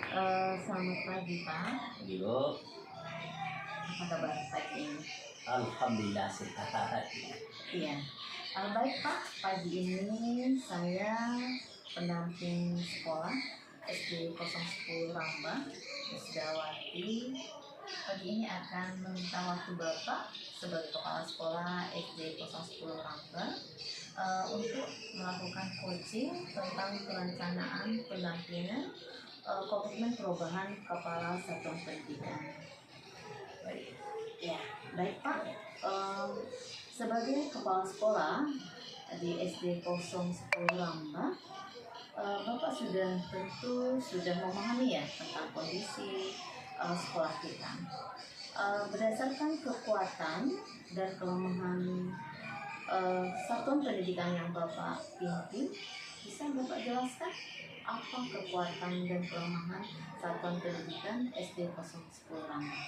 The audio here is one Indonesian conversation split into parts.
Selamat pagi Pak. Yo, Apa kabar pagi ini? alhamdulillah sehat. Iya. Baik Pak, pagi ini saya pendamping sekolah SD 010 Ramba, Wisdawati. Pagi ini akan meminta waktu Bapak sebagai kepala sekolah SD 010 Ramba untuk melakukan coaching tentang perencanaan pendampingan komitmen perubahan kepala satuan pendidikan. Baik. Ya, baik Pak. Sebagai kepala sekolah di SD 010 Ramba, Bapak tentu sudah memahami ya tentang kondisi sekolah kita. Berdasarkan kekuatan dan kelemahan satuan pendidikan yang Bapak pimpin, bisa Bapak jelaskan apa kekuatan dan kelemahan satuan pendidikan SD 010 Ramba?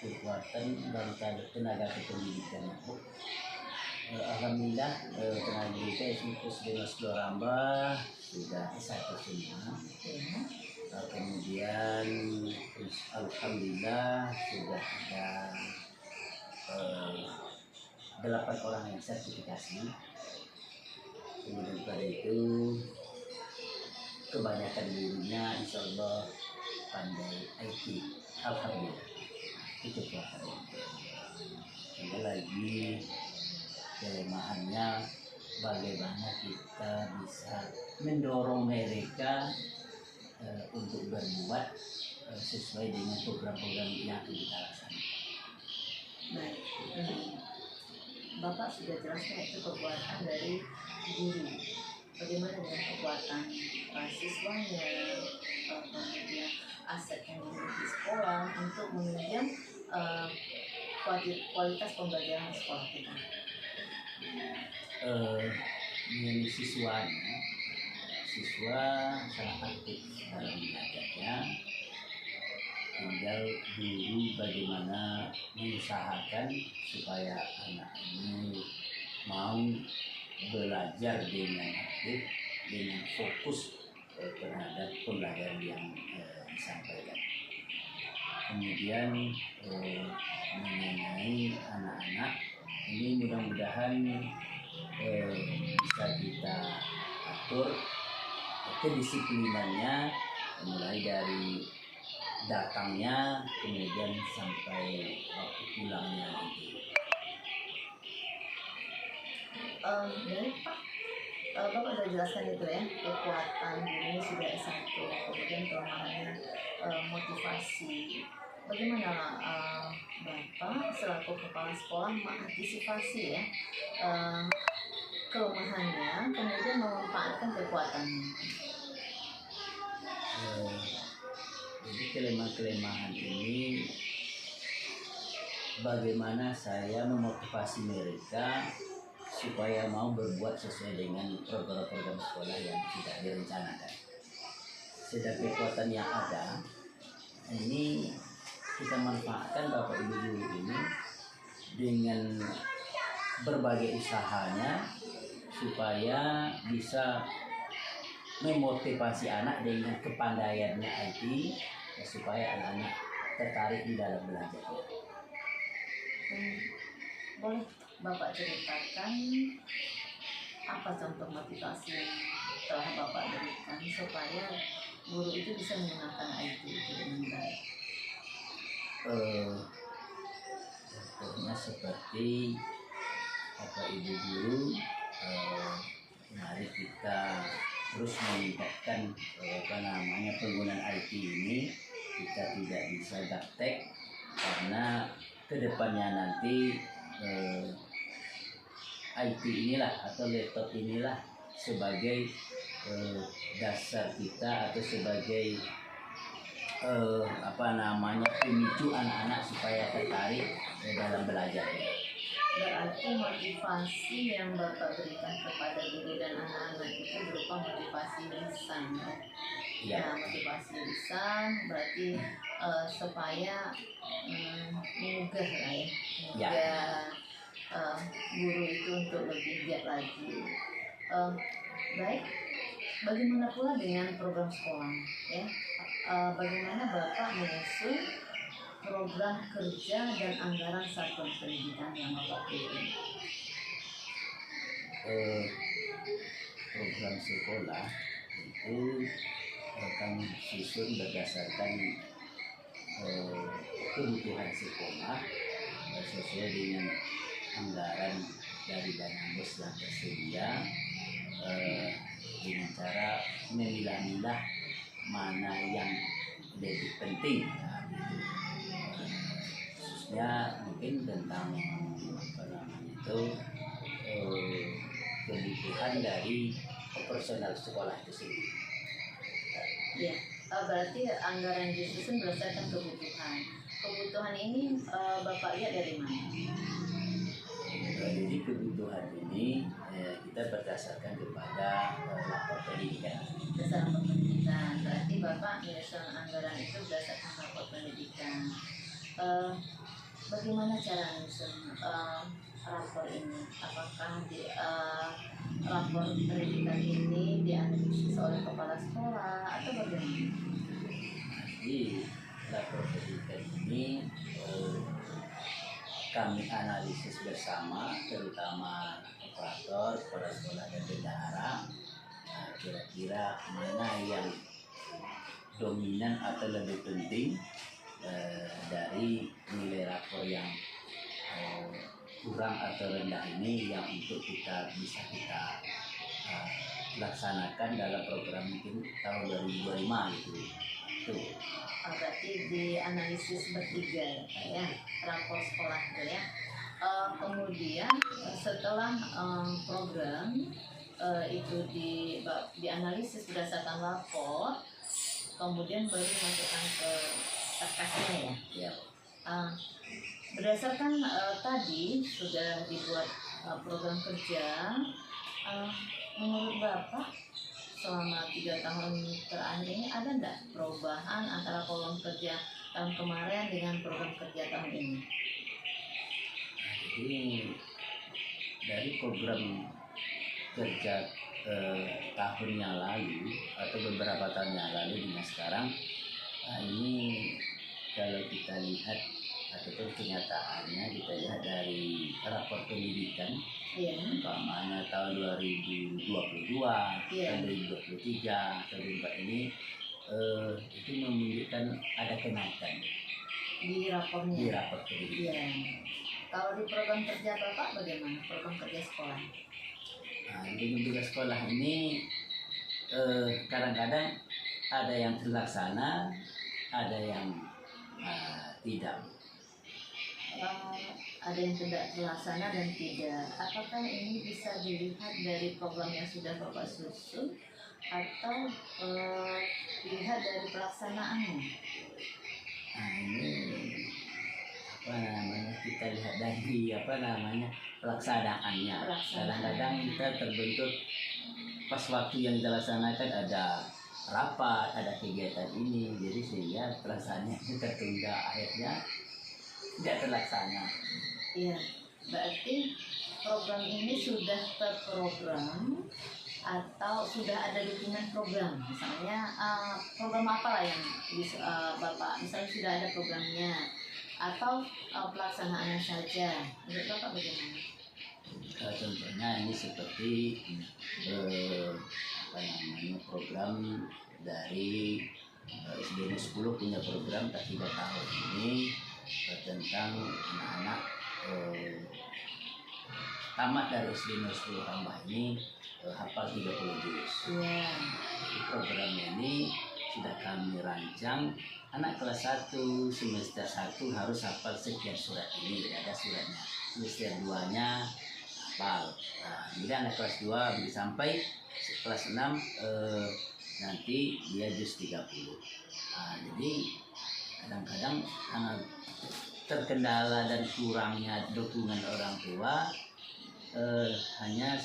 Kekuatan dan tenaga kependidikan itu, alhamdulillah tenaga pendidikan SD 010 Ramba sudah satu semua. Kemudian alhamdulillah sudah ada 8 orang yang sertifikasi. Kemudian pada itu kebanyakan gurunya insya Allah pandai IT. Alhamdulillah itu kekuatan. Ada lagi kelemahannya, bagaimana kita bisa mendorong mereka untuk berbuat sesuai dengan program-program yang kita laksanakan. Baik, Bapak sudah jelaskan itu kekuatan dari guru. Bagaimana dengan kekuatan siswanya, kemudian aset yang dimiliki sekolah untuk menunjang kualitas pembelajaran sekolah kita? Mengenai siswa sangat aktif dalam belajarnya. Tinggal guru bagaimana mengusahakan supaya anak ini mau belajar dengan aktif, dengan fokus terhadap pembelajaran yang disampaikan. Kemudian mengenai anak-anak ini mudah-mudahan bisa kita atur kedisiplinannya, mulai dari datangnya kemudian sampai waktu pulangnya nanti. Baik Pak, Bapak sudah jelaskan itu ya, kekuatan guru sudah S1, kemudian kelemahannya motivasi. Bagaimana Bapak selaku kepala sekolah mengantisipasi ya kelemahannya, kemudian memanfaatkan kekuatannya? Jadi kelemahan ini bagaimana saya memotivasi mereka supaya mau berbuat sesuai dengan program-program sekolah yang sudah direncanakan. Sedang kekuatan yang ada ini kita manfaatkan Bapak Ibu guru ini dengan berbagai usahanya supaya bisa memotivasi anak dengan kepandaiannya IT supaya anak-anak tertarik di dalam belajarnya. Boleh Bapak ceritakan apa contoh motivasi yang telah Bapak berikan supaya guru itu bisa menggunakan IT itu dengan baik? Contohnya seperti Bapak Ibu guru, mari kita terus meningkatkan penggunaan IT ini. Kita tidak bisa gaptek karena kedepannya nanti IT inilah atau laptop inilah sebagai dasar kita atau sebagai pemicu anak-anak supaya tertarik dalam belajar. Berarti motivasi yang Bapak berikan kepada guru dan anak-anak itu berupa motivasi lisan ya? Nah, motivasi lisan berarti supaya menggugah lah ya, guru itu untuk lebih giat lagi. Baik, bagaimana pula dengan program sekolah? Ya, bagaimana Bapak menyusun program kerja dan anggaran satuan pendidikan yang Bapak pilih? Program sekolah itu kami susun berdasarkan kebutuhan sekolah sesuai dengan anggaran dari dana bos yang tersedia, dengan cara memilah-milah mana yang lebih penting. Nah, gitu. Khususnya mungkin tentang apa namanya itu kebutuhan dari personal sekolah itu sendiri. Ya, berarti anggaran yang disusun berdasarkan kebutuhan. Kebutuhan ini Bapak lihat dari mana? Jadi kebutuhan ini kita berdasarkan kepada lapor pendidikan. Berdasarkan pendidikan, berarti Bapak menyusun anggaran itu berdasarkan rapor pendidikan. Bagaimana cara menyusun rapor ini? Apakah di rapor pendidikan ini dianalisis oleh kepala sekolah atau bagaimana? Jadi lapor pendidikan ini kami analisis bersama, terutama operator, kepala sekolah dan bendahara. Nah, kira-kira mana yang dominan atau lebih penting dari nilai rapor yang kurang atau rendah ini, yang untuk kita bisa laksanakan dalam program mungkin tahun 2025 gitu. Tuh. Berarti dianalisis bertiga ya, rapor sekolah itu ya. Kemudian setelah program itu dianalisis berdasarkan lapor, kemudian baru dimasukkan ke SKS-nya ya. Ya. Berdasarkan tadi sudah dibuat program kerja, menurut Bapak selama 3 tahun terakhir ini ada enggak perubahan antara program kerja tahun kemarin dengan program kerja tahun ini? Jadi dari program kerja tahun yang lalu atau beberapa tahun yang lalu dengan sekarang, ini kalau kita lihat ataupun kenyataannya, kita lihat dari rapor pendidikan, umpamanya tahun 2022, tahun 2023, tahun 2024 ini itu menunjukkan ada kenaikan di rapornya. di rapor pendidikan. Kalau di program kerja Bapak bagaimana? Program kerja sekolah? Nah, di program kerja sekolah ini kadang-kadang ada yang terlaksana, ada yang tidak. Ada yang tidak terlaksana dan tidak. Apakah ini bisa dilihat dari program yang sudah Bapak susun atau dilihat dari pelaksanaannya? Nah, ini kita lihat dari pelaksanaannya. Kadang-kadang kita terbentuk pas waktu yang kita laksanakan ada rapat, ada kegiatan ini, jadi sehingga pelaksanaannya tertunda, akhirnya tidak terlaksana. Iya, berarti program ini sudah terprogram atau sudah ada dokumen program, misalnya program apa lah yang Bapak misalnya sudah ada programnya atau pelaksanaannya saja, menurut Bapak bagaimana? Contohnya ini seperti program dari SDN 10 punya program 3 tahun ini tentang anak-anak tamat dari SDN 10 tambah ini hafal 30 juz. Program ini sudah kami rancang, anak kelas 1 semester 1 harus hafal sekian surat ini, ada suratnya. Semester 2-nya hafal. Kemudian anak kelas 2 bisa sampai kelas 6 nanti dia juz 30. Jadi kadang-kadang terkendala dan kurangnya dukungan orang tua, hanya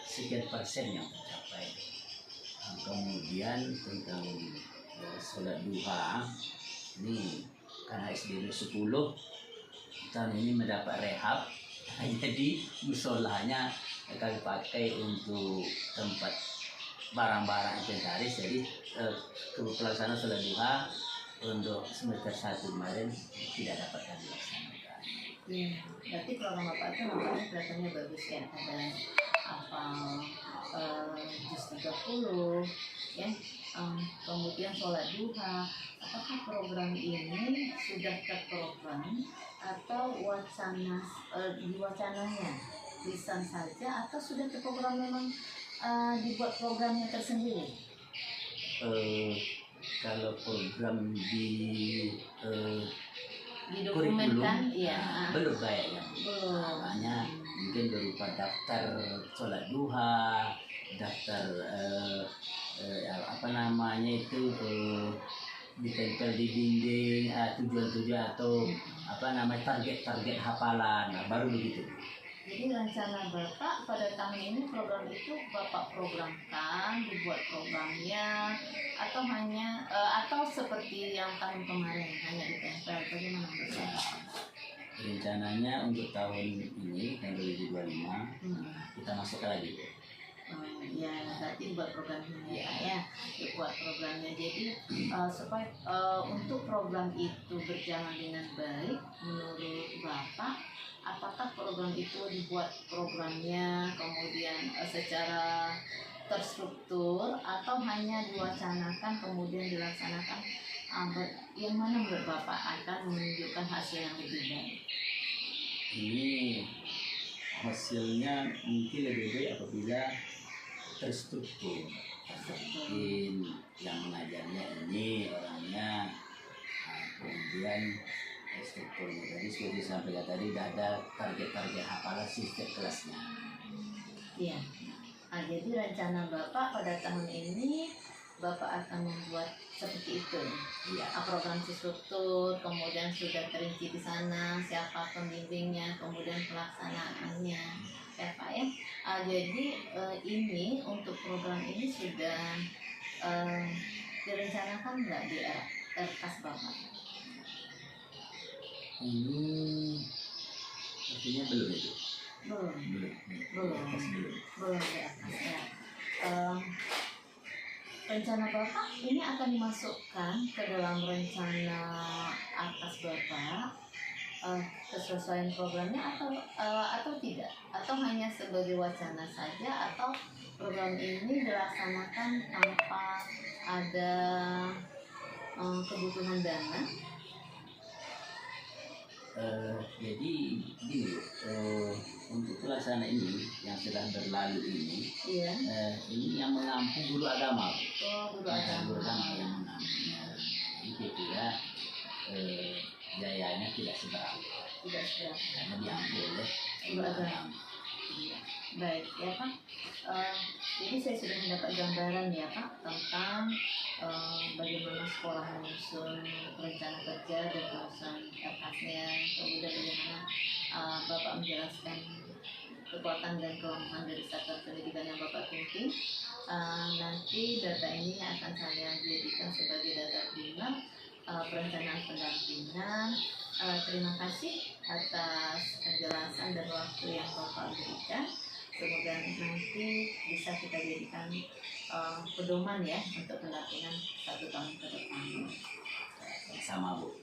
sekian persen yang tercapai. Kemudian tentang sholat duha ini, karena SDN 10 tahun ini mendapat rehab, jadi musolanya kami pakai untuk tempat barang-barang inventaris. Jadi pelaksanaan sholat duha untuk semester 1 kemarin tidak dapat kami laksanakan. Iya, berarti program Bapak itu nampaknya kelihatannya bagus ya. Ada apa juz 30 ya, kemudian sholat duha. Apakah program ini sudah terprogram atau wacananya lisan saja atau sudah terprogram memang dibuat programnya tersendiri? Kalau program Didokumenkan, ya. belum kayaknya. Hanya mungkin berupa daftar sholat duha, daftar apa namanya itu ditempel di dinding, tujuan-tujuan atau apa namanya target-target hafalan, baru begitu. Jadi rencana Bapak pada tahun ini program itu Bapak programkan, dibuat programnya, atau hanya atau seperti yang tahun kemarin hanya ditempel, bagaimana Bapak? Rencananya untuk tahun ini, tahun 2025, kita masuk lagi. Ya, berarti buat programnya ya, buat programnya. Jadi supaya untuk program itu berjalan dengan baik, menurut Bapak, apakah program itu dibuat programnya kemudian secara terstruktur atau hanya diwacanakan kemudian dilaksanakan? Yang mana menurut Bapak akan menunjukkan hasil yang lebih baik? Ini hasilnya mungkin lebih baik apabila terstruktur. Mungkin yang mengajarnya ini orangnya, kemudian strukturnya tadi sudah disampaikan tadi, tidak ada target-target hafalan setiap kelasnya. Iya. Jadi rencana Bapak pada tahun ini Bapak akan membuat seperti itu. Iya. Program struktur, kemudian sudah terinci di sana siapa pembimbingnya, kemudian pelaksanaannya, ya Pak ya. Jadi ini untuk program ini sudah direncanakan nggak di RKAS Bapak? Ini artinya belum itu. Belum ya. Rencana Bapak ini akan dimasukkan ke dalam rencana atas Bapak kesesuaian programnya atau tidak, atau hanya sebagai wacana saja, atau program ini dilaksanakan tanpa ada kebutuhan dana? Jadi gini, untuk pelaksanaan ini yang sedang berlalu ini, iya. Ini yang mengampung guru agama. Guru agama yang mengampung. Jadi kira biayanya tidak seberapa. Karena diambil oleh guru agama. Baik ya Pak. Jadi saya sudah mendapat gambaran ya Pak tentang bagaimana sekolah menyusun rencana kerja dan urusan RKAS-nya, kemudian bagaimana Bapak menjelaskan kekuatan dan kelemahan dari sektor pendidikan yang Bapak pimpin. Nanti data ini akan saya jadikan sebagai data primer perencanaan pendampingan. Terima kasih atas penjelasan dan waktu yang Bapak berikan. Semoga nanti bisa kita jadikan pedoman ya untuk pendampingan 1 tahun ke depan. Sama Bu.